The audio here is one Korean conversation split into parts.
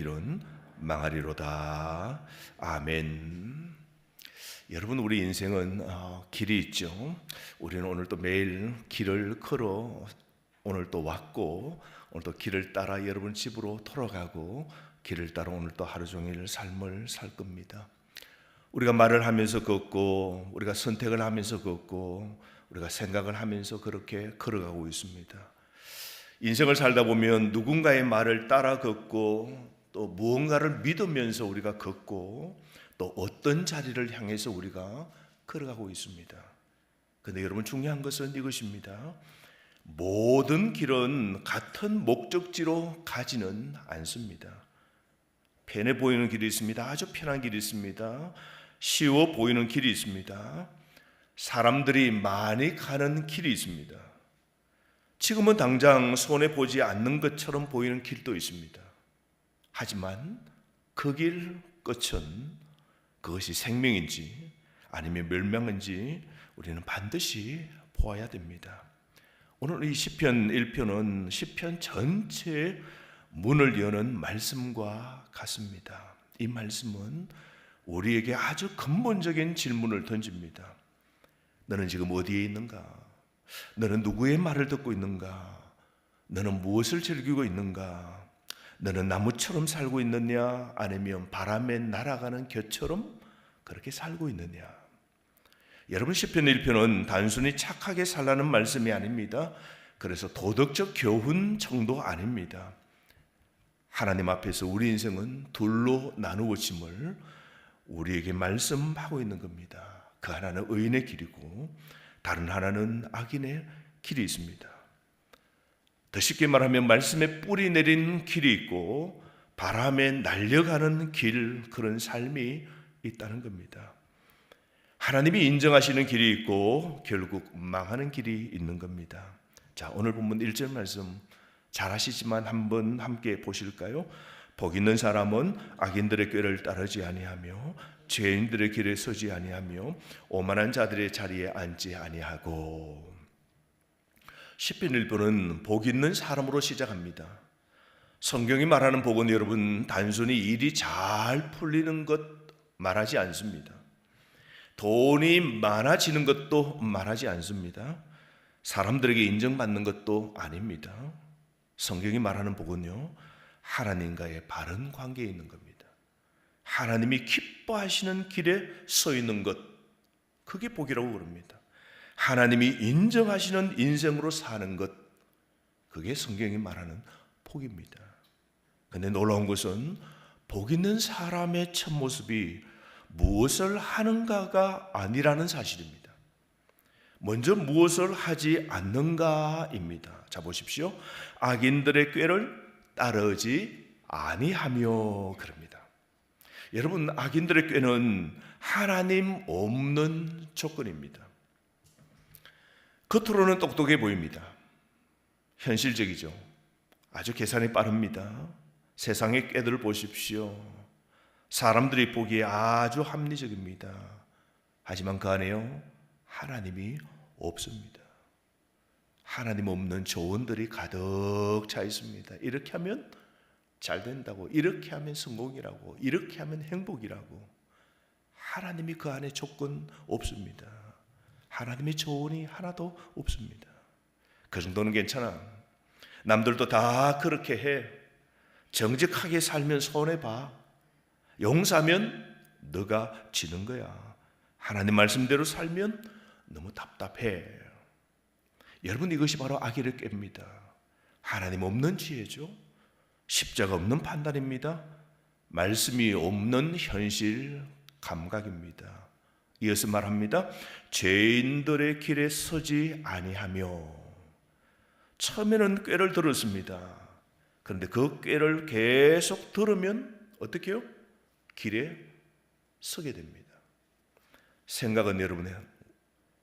길은 망하리로다. 아멘. 여러분, 우리 인생은 길이 있죠. 우리는 오늘 또 매일 길을 걸어 오늘 또 왔고, 오늘 또 길을 따라 여러분 집으로 돌아가고, 길을 따라 오늘 또 하루 종일 삶을 살 겁니다. 우리가 말을 하면서 걷고, 우리가 선택을 하면서 걷고, 우리가 생각을 하면서 그렇게 걸어가고 있습니다. 인생을 살다 보면 누군가의 말을 따라 걷고, 또 무언가를 믿으면서 우리가 걷고, 또 어떤 자리를 향해서 우리가 걸어가고 있습니다. 그런데 여러분, 중요한 것은 이것입니다. 모든 길은 같은 목적지로 가지는 않습니다. 편해 보이는 길이 있습니다. 아주 편한 길이 있습니다. 쉬워 보이는 길이 있습니다. 사람들이 많이 가는 길이 있습니다. 지금은 당장 손에 보지 않는 것처럼 보이는 길도 있습니다. 하지만 그 길 끝은 그것이 생명인지 아니면 멸망인지 우리는 반드시 보아야 됩니다. 오늘 이 시편 1편은 시편 전체의 문을 여는 말씀과 같습니다. 이 말씀은 우리에게 아주 근본적인 질문을 던집니다. 너는 지금 어디에 있는가? 너는 누구의 말을 듣고 있는가? 너는 무엇을 즐기고 있는가? 너는 나무처럼 살고 있느냐? 아니면 바람에 날아가는 겨처럼 그렇게 살고 있느냐? 여러분, 시편 1편은 단순히 착하게 살라는 말씀이 아닙니다. 그래서 도덕적 교훈 정도 아닙니다. 하나님 앞에서 우리 인생은 둘로 나누어짐을 우리에게 말씀하고 있는 겁니다. 그 하나는 의인의 길이고 다른 하나는 악인의 길이 있습니다. 더 쉽게 말하면 말씀에 뿌리 내린 길이 있고 바람에 날려가는 길, 그런 삶이 있다는 겁니다. 하나님이 인정하시는 길이 있고 결국 망하는 길이 있는 겁니다. 자, 오늘 본문 1절 말씀 잘 아시지만 한번 함께 보실까요? 복 있는 사람은 악인들의 꾀를 따르지 아니하며 죄인들의 길에 서지 아니하며 오만한 자들의 자리에 앉지 아니하고. 시편 1편은 복 있는 사람으로 시작합니다. 성경이 말하는 복은 여러분 단순히 일이 잘 풀리는 것 말하지 않습니다. 돈이 많아지는 것도 말하지 않습니다. 사람들에게 인정받는 것도 아닙니다. 성경이 말하는 복은요, 하나님과의 바른 관계에 있는 겁니다. 하나님이 기뻐하시는 길에 서 있는 것, 그게 복이라고 그럽니다. 하나님이 인정하시는 인생으로 사는 것, 그게 성경이 말하는 복입니다. 그런데 놀라운 것은 복 있는 사람의 첫 모습이 무엇을 하는가가 아니라는 사실입니다. 먼저 무엇을 하지 않는가입니다. 자, 보십시오. 악인들의 꾀를 따르지 아니하며 그럽니다. 여러분, 악인들의 꾀는 하나님 없는 조건입니다. 겉으로는 똑똑해 보입니다. 현실적이죠. 아주 계산이 빠릅니다. 세상의 꾀들 보십시오. 사람들이 보기에 아주 합리적입니다. 하지만 그 안에요, 하나님이 없습니다. 하나님 없는 조언들이 가득 차 있습니다. 이렇게 하면 잘 된다고, 이렇게 하면 성공이라고, 이렇게 하면 행복이라고. 하나님이 그 안에 조건 없습니다. 하나님의 조언이 하나도 없습니다. 그 정도는 괜찮아. 남들도 다 그렇게 해. 정직하게 살면 손해봐. 용서하면 너가 지는 거야. 하나님 말씀대로 살면 너무 답답해. 여러분, 이것이 바로 악의를 깹니다. 하나님 없는 지혜죠. 십자가 없는 판단입니다. 말씀이 없는 현실 감각입니다. 이어서 말합니다. 죄인들의 길에 서지 아니하며. 처음에는 꾀를 들었습니다. 그런데 그 꾀를 계속 들으면 어떻게 해요? 길에 서게 됩니다. 생각은 여러분의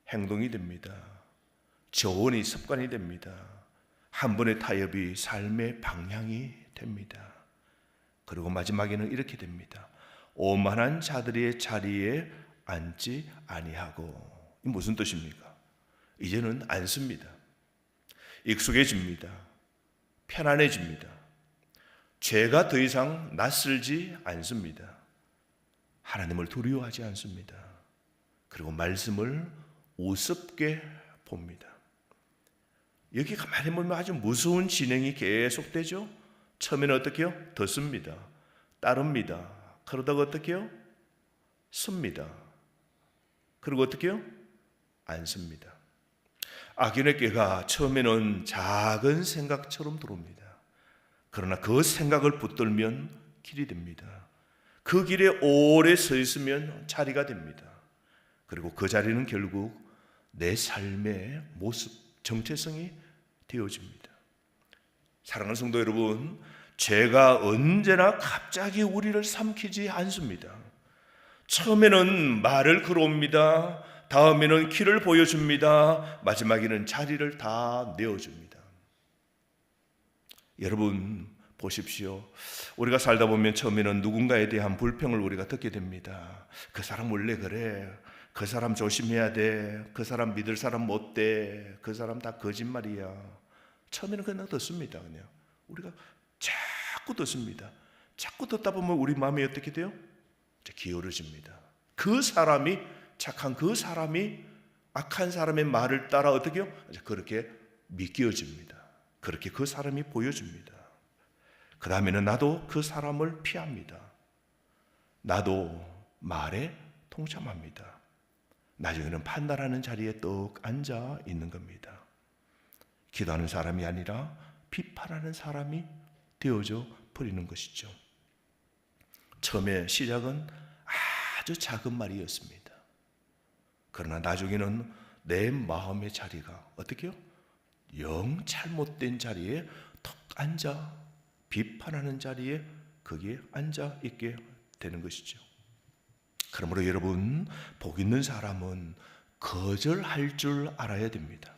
행동이 됩니다. 조언이 습관이 됩니다. 한 번의 타협이 삶의 방향이 됩니다. 그리고 마지막에는 이렇게 됩니다. 오만한 자들의 자리에 앉지 아니하고. 이 무슨 뜻입니까? 이제는 앉습니다. 익숙해집니다. 편안해집니다. 죄가 더 이상 낯설지 않습니다. 하나님을 두려워하지 않습니다. 그리고 말씀을 우습게 봅니다. 여기 가만히 보면 아주 무서운 진행이 계속되죠. 처음에는 어떻게 해요? 듣습니다. 따릅니다. 그러다가 어떻게 해요? 씁니다. 그리고 어떻게 해요? 안 씁니다. 악인의 꾀가 처음에는 작은 생각처럼 들어옵니다. 그러나 그 생각을 붙들면 길이 됩니다. 그 길에 오래 서 있으면 자리가 됩니다. 그리고 그 자리는 결국 내 삶의 모습, 정체성이 되어집니다. 사랑하는 성도 여러분, 죄가 언제나 갑자기 우리를 삼키지 않습니다. 처음에는 말을 걸어옵니다. 다음에는 길을 보여줍니다. 마지막에는 자리를 다 내어줍니다. 여러분 보십시오. 우리가 살다 보면 처음에는 누군가에 대한 불평을 우리가 듣게 됩니다. 그 사람 원래 그래. 그 사람 조심해야 돼. 그 사람 믿을 사람 못 돼. 그 사람 다 거짓말이야. 처음에는 그냥 듣습니다. 그냥 우리가 자꾸 듣습니다. 자꾸 듣다 보면 우리 마음이 어떻게 돼요? 기울어집니다. 그 사람이 착한 그 사람이 악한 사람의 말을 따라 어떻게 해요? 그렇게 믿겨집니다. 그렇게 그 사람이 보여줍니다. 그 다음에는 나도 그 사람을 피합니다. 나도 말에 동참합니다. 나중에는 판단하는 자리에 떡 앉아 있는 겁니다. 기도하는 사람이 아니라 비판하는 사람이 되어져 버리는 것이죠. 처음에 시작은 아주 작은 말이었습니다. 그러나 나중에는 내 마음의 자리가 어떻게 해요? 영 잘못된 자리에 턱 앉아 비판하는 자리에 거기에 앉아 있게 되는 것이죠. 그러므로 여러분, 복 있는 사람은 거절할 줄 알아야 됩니다.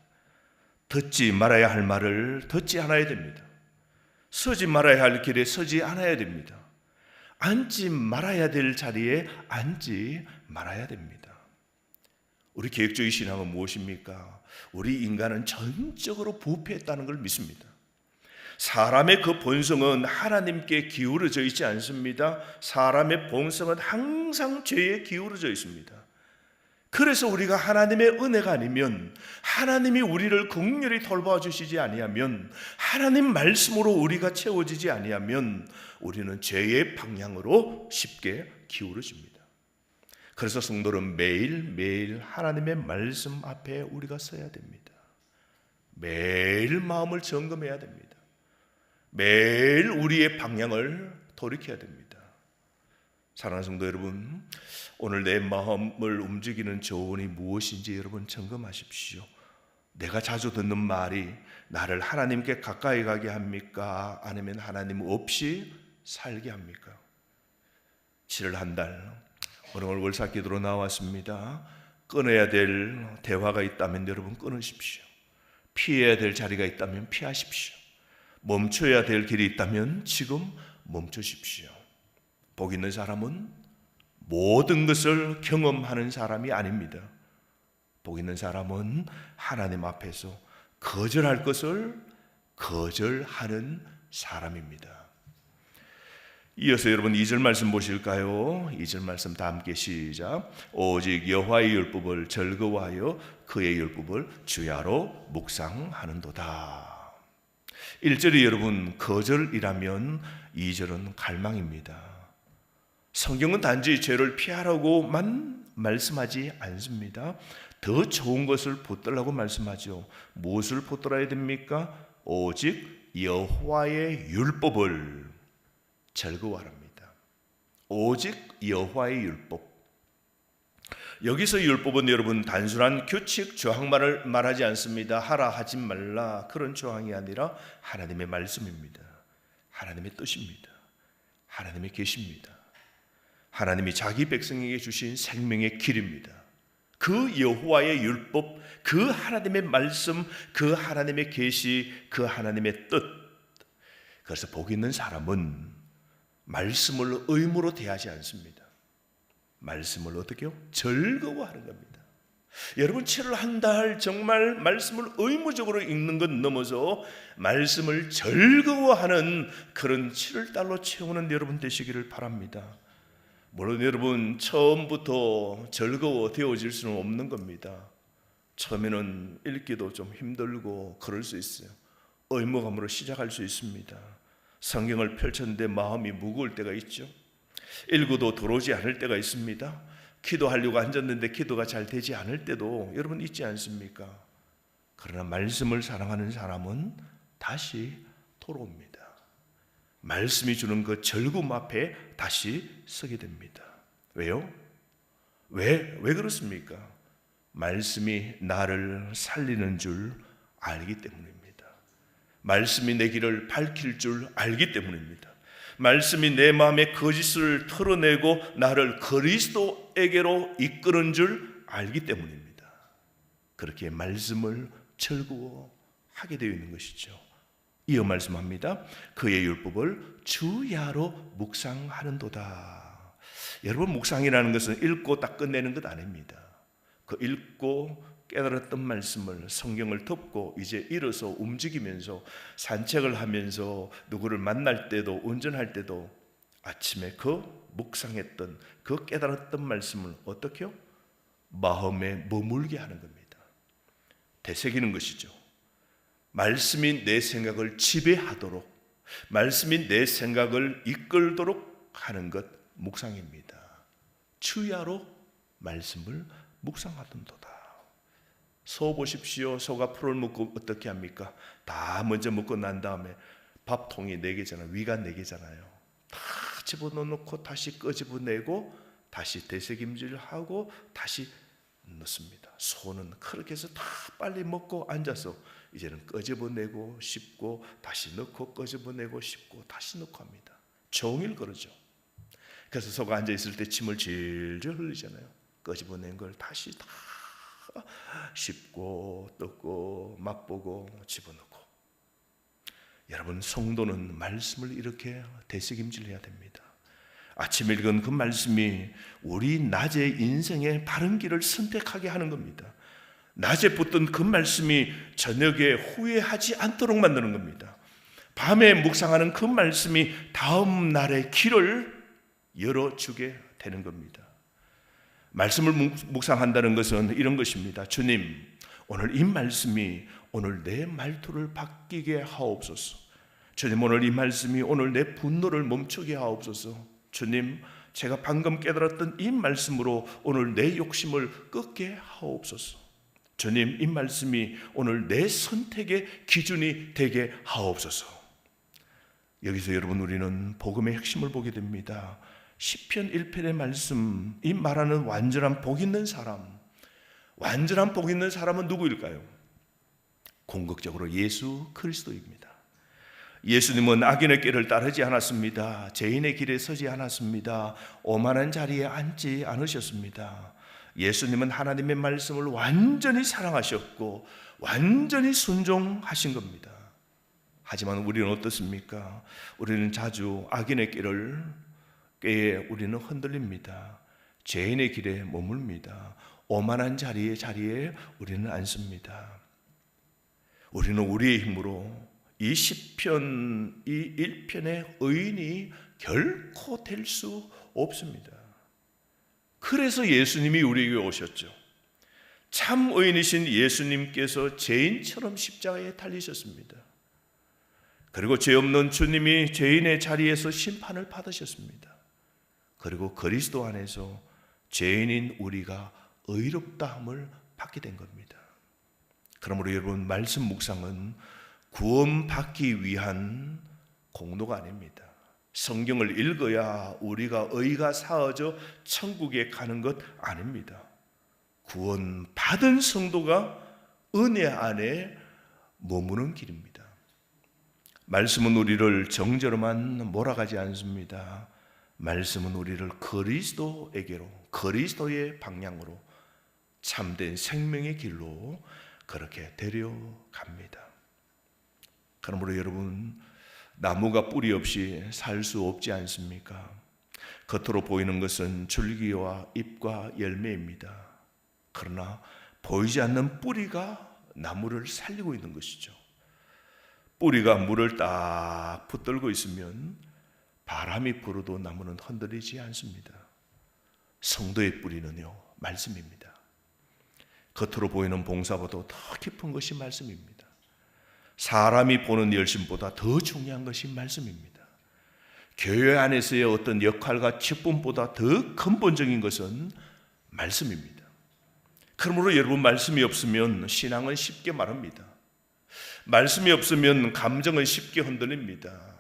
듣지 말아야 할 말을 듣지 않아야 됩니다. 서지 말아야 할 길에 서지 않아야 됩니다. 앉지 말아야 될 자리에 앉지 말아야 됩니다. 우리 계획주의 신앙은 무엇입니까? 우리 인간은 전적으로 부패했다는 걸 믿습니다. 사람의 그 본성은 하나님께 기울어져 있지 않습니다. 사람의 본성은 항상 죄에 기울어져 있습니다. 그래서 우리가 하나님의 은혜가 아니면, 하나님이 우리를 긍휼히 돌봐주시지 아니하면, 하나님 말씀으로 우리가 채워지지 아니하면 우리는 죄의 방향으로 쉽게 기울어집니다. 그래서 성도는 매일매일 하나님의 말씀 앞에 우리가 서야 됩니다. 매일 마음을 점검해야 됩니다. 매일 우리의 방향을 돌이켜야 됩니다. 사랑하는 성도 여러분, 오늘 내 마음을 움직이는 조언이 무엇인지 여러분 점검하십시오. 내가 자주 듣는 말이 나를 하나님께 가까이 가게 합니까? 아니면 하나님 없이 살게 합니까? 7월 한 달, 오늘 월삭기도로 나왔습니다. 끊어야 될 대화가 있다면 여러분 끊으십시오. 피해야 될 자리가 있다면 피하십시오. 멈춰야 될 길이 있다면 지금 멈추십시오. 복 있는 사람은 모든 것을 경험하는 사람이 아닙니다. 복 있는 사람은 하나님 앞에서 거절할 것을 거절하는 사람입니다. 이어서 여러분 2절 말씀 보실까요? 2절 말씀 다 함께 시작. 오직 여호와의 율법을 즐거워하여 그의 율법을 주야로 묵상하는도다. 1절이 여러분 거절이라면 2절은 갈망입니다. 성경은 단지 죄를 피하라고만 말씀하지 않습니다. 더 좋은 것을 붙들라고 말씀하죠. 무엇을 붙들어야 됩니까? 오직 여호와의 율법을 즐거워합니다. 오직 여호와의 율법. 여기서 율법은 여러분 단순한 규칙 조항만을 말하지 않습니다. 하라 하지 말라 그런 조항이 아니라 하나님의 말씀입니다. 하나님의 뜻입니다. 하나님의 계시입니다. 하나님이 자기 백성에게 주신 생명의 길입니다. 그 여호와의 율법, 그 하나님의 말씀, 그 하나님의 계시, 그 하나님의 뜻. 그래서 복 있는 사람은 말씀을 의무로 대하지 않습니다. 말씀을 어떻게 해요? 즐거워하는 겁니다. 여러분, 치를 한 달 정말 말씀을 의무적으로 읽는 것 넘어서 말씀을 즐거워하는 그런 7월달로 채우는 여러분 되시기를 바랍니다. 물론 여러분, 처음부터 즐거워 되어질 수는 없는 겁니다. 처음에는 읽기도 좀 힘들고 그럴 수 있어요. 의무감으로 시작할 수 있습니다. 성경을 펼쳤는데 마음이 무거울 때가 있죠. 읽어도 들어오지 않을 때가 있습니다. 기도하려고 앉았는데 기도가 잘 되지 않을 때도 여러분 있지 않습니까? 그러나 말씀을 사랑하는 사람은 다시 돌아옵니다. 말씀이 주는 그 즐거움 앞에 다시 서게 됩니다. 왜요? 왜 그렇습니까? 말씀이 나를 살리는 줄 알기 때문입니다. 말씀이 내 길을 밝힐 줄 알기 때문입니다. 말씀이 내 마음의 거짓을 털어내고 나를 그리스도에게로 이끄는 줄 알기 때문입니다. 그렇게 말씀을 즐거워하게 되어 있는 것이죠. 이어 말씀합니다. 그의 율법을 주야로 묵상하는도다. 여러분, 묵상이라는 것은 읽고 딱 끝내는 것 아닙니다. 그 읽고 깨달았던 말씀을, 성경을 덮고 이제 일어서 움직이면서 산책을 하면서 누구를 만날 때도, 운전할 때도 아침에 그 묵상했던 그 깨달았던 말씀을 어떻게요? 마음에 머물게 하는 겁니다. 되새기는 것이죠. 말씀이 내 생각을 지배하도록, 말씀이 내 생각을 이끌도록 하는 것, 묵상입니다. 주야로 말씀을 묵상하던도다. 소 보십시오. 소가 풀을 먹고 어떻게 합니까? 다 먼저 먹고 난 다음에 밥통이 4개잖아요. 위가 4개잖아요. 다 집어넣고 다시 끄집어내고 다시 되새김질하고 다시 넣습니다. 소는 그렇게 해서 다 빨리 먹고 앉아서 이제는 끄집어내고 씹고 다시 넣고 끄집어내고 씹고 다시 넣고 합니다. 종일 그러죠. 그래서 소가 앉아있을 때 침을 질질 흘리잖아요. 끄집어낸 걸 다시 다 씹고 뜯고 맛보고 집어넣고. 여러분, 성도는 말씀을 이렇게 되새김질해야 됩니다. 아침 읽은 그 말씀이 우리 낮의 인생의 바른 길을 선택하게 하는 겁니다. 낮에 붙던 그 말씀이 저녁에 후회하지 않도록 만드는 겁니다. 밤에 묵상하는 그 말씀이 다음 날의 길을 열어주게 되는 겁니다. 말씀을 묵상한다는 것은 이런 것입니다. 주님, 오늘 이 말씀이 오늘 내 말투를 바뀌게 하옵소서. 주님, 오늘 이 말씀이 오늘 내 분노를 멈추게 하옵소서. 주님, 제가 방금 깨달았던 이 말씀으로 오늘 내 욕심을 꺾게 하옵소서. 주님, 이 말씀이 오늘 내 선택의 기준이 되게 하옵소서. 여기서 여러분, 우리는 복음의 핵심을 보게 됩니다. 시편 1편의 말씀, 이 말하는 완전한 복 있는 사람, 완전한 복 있는 사람은 누구일까요? 궁극적으로 예수 그리스도입니다. 예수님은 악인의 길을 따르지 않았습니다. 죄인의 길에 서지 않았습니다. 오만한 자리에 앉지 않으셨습니다. 예수님은 하나님의 말씀을 완전히 사랑하셨고 완전히 순종하신 겁니다. 하지만 우리는 어떻습니까? 우리는 자주 악인의 길을 꾀에 우리는 흔들립니다. 죄인의 길에 머물니다. 오만한 자리에 우리는 앉습니다. 우리는 우리의 힘으로 이 시편 이 1편의 의인이 결코 될 수 없습니다. 그래서 예수님이 우리에게 오셨죠. 참 의인이신 예수님께서 죄인처럼 십자가에 달리셨습니다. 그리고 죄 없는 주님이 죄인의 자리에서 심판을 받으셨습니다. 그리고 그리스도 안에서 죄인인 우리가 의롭다함을 받게 된 겁니다. 그러므로 여러분, 말씀 묵상은 구원받기 위한 공로가 아닙니다. 성경을 읽어야 우리가 의가 사어져 천국에 가는 것 아닙니다. 구원받은 성도가 은혜 안에 머무는 길입니다. 말씀은 우리를 정죄로만 몰아가지 않습니다. 말씀은 우리를 그리스도에게로, 그리스도의 방향으로, 참된 생명의 길로 그렇게 데려갑니다. 그러므로 여러분, 나무가 뿌리 없이 살 수 없지 않습니까? 겉으로 보이는 것은 줄기와 잎과 열매입니다. 그러나 보이지 않는 뿌리가 나무를 살리고 있는 것이죠. 뿌리가 물을 딱 붙들고 있으면 바람이 불어도 나무는 흔들리지 않습니다. 성도의 뿌리는요, 말씀입니다. 겉으로 보이는 봉사보다 더 깊은 것이 말씀입니다. 사람이 보는 열심보다 더 중요한 것이 말씀입니다. 교회 안에서의 어떤 역할과 직분보다 더 근본적인 것은 말씀입니다. 그러므로 여러분, 말씀이 없으면 신앙은 쉽게 말합니다. 말씀이 없으면 감정은 쉽게 흔들립니다.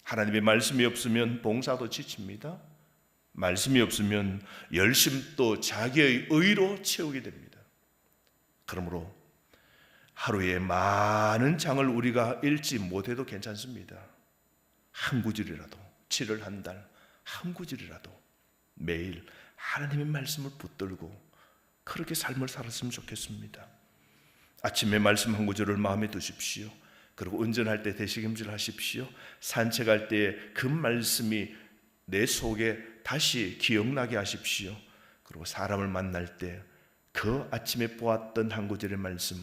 하나님의 말씀이 없으면 봉사도 지칩니다. 말씀이 없으면 열심도 자기의 의로 채우게 됩니다. 그러므로 하루에 많은 장을 우리가 읽지 못해도 괜찮습니다. 한 구절이라도, 7월 한 달 한 구절이라도 매일 하나님의 말씀을 붙들고 그렇게 삶을 살았으면 좋겠습니다. 아침에 말씀 한 구절을 마음에 두십시오. 그리고 운전할 때 되새김질 하십시오. 산책할 때 그 말씀이 내 속에 다시 기억나게 하십시오. 그리고 사람을 만날 때 그 아침에 보았던 한 구절의 말씀,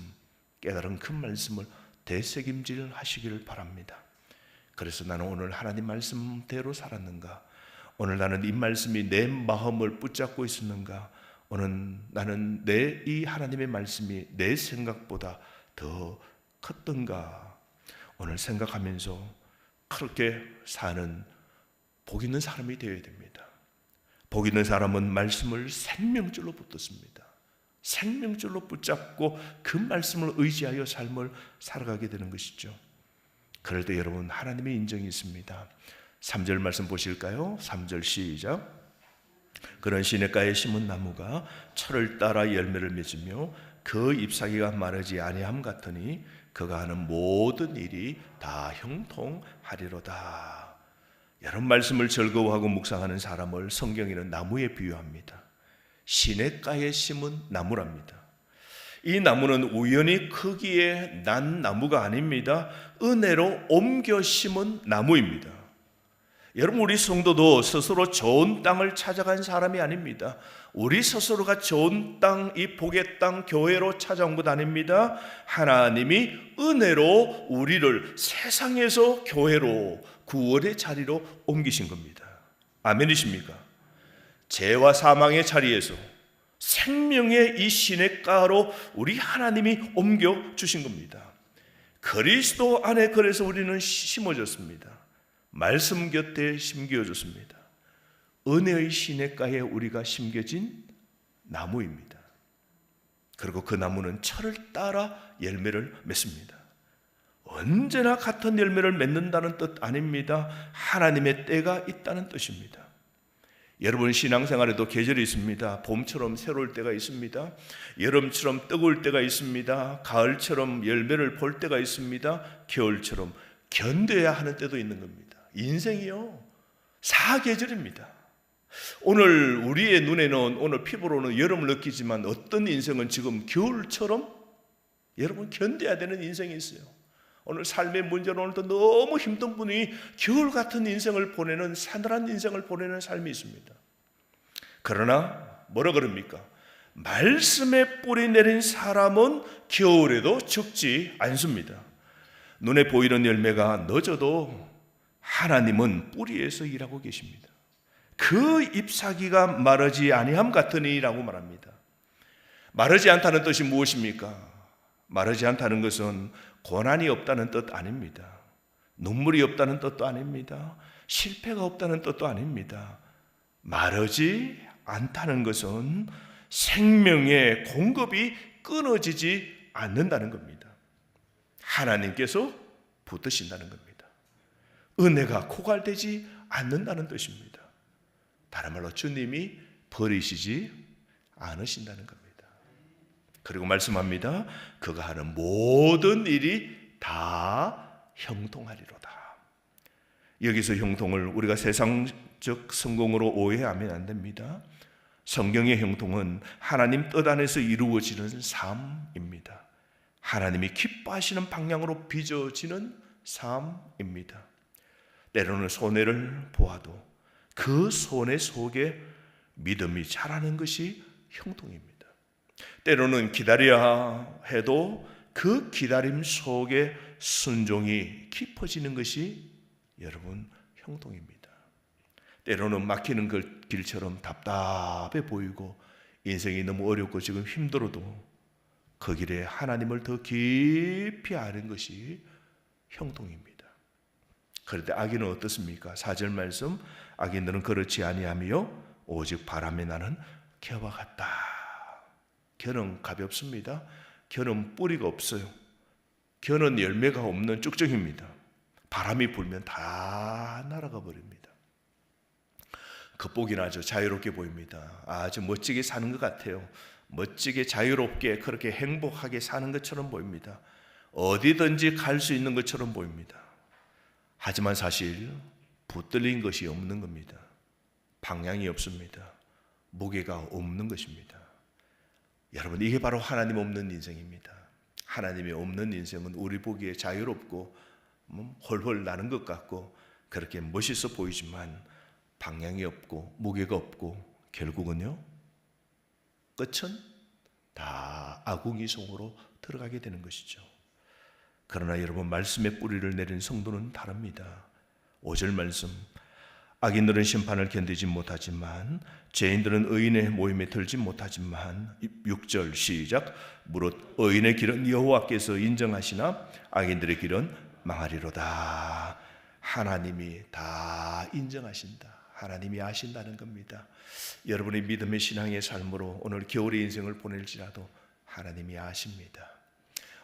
깨달은 그 말씀을 되새김질 하시기를 바랍니다. 그래서 나는 오늘 하나님 말씀대로 살았는가? 오늘 나는 이 말씀이 내 마음을 붙잡고 있었는가? 오늘 나는 내 이 하나님의 말씀이 내 생각보다 더 컸던가? 오늘 생각하면서 그렇게 사는 복 있는 사람이 되어야 됩니다. 복 있는 사람은 말씀을 생명줄로 붙들습니다. 생명줄로 붙잡고 그 말씀을 의지하여 삶을 살아가게 되는 것이죠. 그럴 때 여러분, 하나님의 인정이 있습니다. 3절 말씀 보실까요? 3절 시작. 그런 시냇가에 심은 나무가 철을 따라 열매를 맺으며 그 잎사귀가 마르지 아니함 같으니 그가 하는 모든 일이 다 형통하리로다. 여러분, 말씀을 즐거워하고 묵상하는 사람을 성경에는 나무에 비유합니다. 시냇가에 심은 나무랍니다. 이 나무는 우연히 크기에 난 나무가 아닙니다. 은혜로 옮겨 심은 나무입니다. 여러분, 우리 성도도 스스로 좋은 땅을 찾아간 사람이 아닙니다. 우리 스스로가 좋은 땅, 이 복의 땅, 교회로 찾아온 것 아닙니다. 하나님이 은혜로 우리를 세상에서 교회로, 구원의 자리로 옮기신 겁니다. 아멘이십니까? 죄와 사망의 자리에서 생명의 이 시냇가로 우리 하나님이 옮겨주신 겁니다. 그리스도 안에 그래서 우리는 심어졌습니다. 말씀 곁에 심겨졌습니다. 은혜의 시냇가에 우리가 심겨진 나무입니다. 그리고 그 나무는 철을 따라 열매를 맺습니다. 언제나 같은 열매를 맺는다는 뜻 아닙니다. 하나님의 때가 있다는 뜻입니다. 여러분, 신앙생활에도 계절이 있습니다. 봄처럼 새로울 때가 있습니다. 여름처럼 뜨거울 때가 있습니다. 가을처럼 열매를 볼 때가 있습니다. 겨울처럼 견뎌야 하는 때도 있는 겁니다. 인생이요, 사계절입니다. 오늘 우리의 눈에는, 오늘 피부로는 여름을 느끼지만 어떤 인생은 지금 겨울처럼 여러분 견뎌야 되는 인생이 있어요. 오늘 삶의 문제로 오늘도 너무 힘든 분이 겨울 같은 인생을 보내는, 사늘한 인생을 보내는 삶이 있습니다. 그러나 뭐라 그럽니까? 말씀에 뿌리 내린 사람은 겨울에도 죽지 않습니다. 눈에 보이는 열매가 늦어도 하나님은 뿌리에서 일하고 계십니다. 그 잎사귀가 마르지 아니함 같으니라고 말합니다. 마르지 않다는 뜻이 무엇입니까? 마르지 않다는 것은 고난이 없다는 뜻 아닙니다. 눈물이 없다는 뜻도 아닙니다. 실패가 없다는 뜻도 아닙니다. 마르지 않다는 것은 생명의 공급이 끊어지지 않는다는 겁니다. 하나님께서 붙드신다는 겁니다. 은혜가 고갈되지 않는다는 뜻입니다. 다른 말로 주님이 버리시지 않으신다는 겁니다. 그리고 말씀합니다. 그가 하는 모든 일이 다 형통하리로다. 여기서 형통을 우리가 세상적 성공으로 오해하면 안 됩니다. 성경의 형통은 하나님 뜻 안에서 이루어지는 삶입니다. 하나님이 기뻐하시는 방향으로 빚어지는 삶입니다. 때로는 손해를 보아도 그 손해 속에 믿음이 자라는 것이 형통입니다. 때로는 기다려야 해도 그 기다림 속에 순종이 깊어지는 것이 여러분 형통입니다. 때로는 막히는 그 길처럼 답답해 보이고 인생이 너무 어렵고 지금 힘들어도 그 길에 하나님을 더 깊이 아는 것이 형통입니다. 그럴 때 악인은 어떻습니까? 4절 말씀, 악인들은 그렇지 아니하며 오직 바람에 나는 겨와 같다. 겨는 가볍습니다. 겨는 뿌리가 없어요. 겨는 열매가 없는 쭉쭉입니다. 바람이 불면 다 날아가 버립니다. 겉보기 아주 자유롭게 보입니다. 아주 멋지게 사는 것 같아요. 멋지게 자유롭게 그렇게 행복하게 사는 것처럼 보입니다. 어디든지 갈 수 있는 것처럼 보입니다. 하지만 사실 붙들린 것이 없는 겁니다. 방향이 없습니다. 무게가 없는 것입니다. 여러분, 이게 바로 하나님 없는 인생입니다. 하나님이 없는 인생은 우리 보기에 자유롭고 헐헐 나는 것 같고 그렇게 멋있어 보이지만 방향이 없고 무게가 없고 결국은요, 끝은 다 아궁이 속으로 들어가게 되는 것이죠. 그러나 여러분, 말씀의 뿌리를 내린 성도는 다릅니다. 5절 말씀, 악인들은 심판을 견디지 못하지만 죄인들은 의인의 모임에 들지 못하지만 6절 시작, 무릇 의인의 길은 여호와께서 인정하시나 악인들의 길은 망하리로다. 하나님이 다 인정하신다. 하나님이 아신다는 겁니다. 여러분의 믿음의 신앙의 삶으로 오늘 겨울의 인생을 보낼지라도 하나님이 아십니다.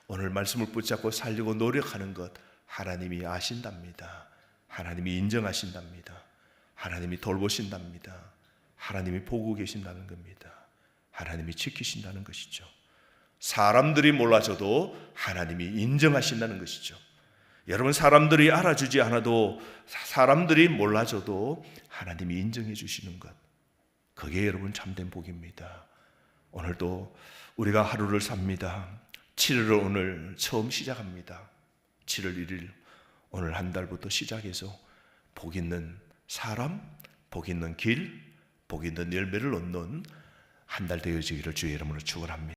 오늘 말씀을 붙잡고 살려고 노력하는 것 하나님이 아신답니다. 하나님이 인정하신답니다. 하나님이 돌보신답니다. 하나님이 보고 계신다는 겁니다. 하나님이 지키신다는 것이죠. 사람들이 몰라줘도 하나님이 인정하신다는 것이죠. 여러분, 사람들이 알아주지 않아도, 사람들이 몰라줘도 하나님이 인정해 주시는 것, 그게 여러분 참된 복입니다. 오늘도 우리가 하루를 삽니다. 7월을 오늘 처음 시작합니다. 7월 1일 오늘 한 달부터 시작해서 복 있는 사람, 복 있는 길, 복 있는 열매를 얻는 한 달 되어지기를 주의 이름으로 축원합니다.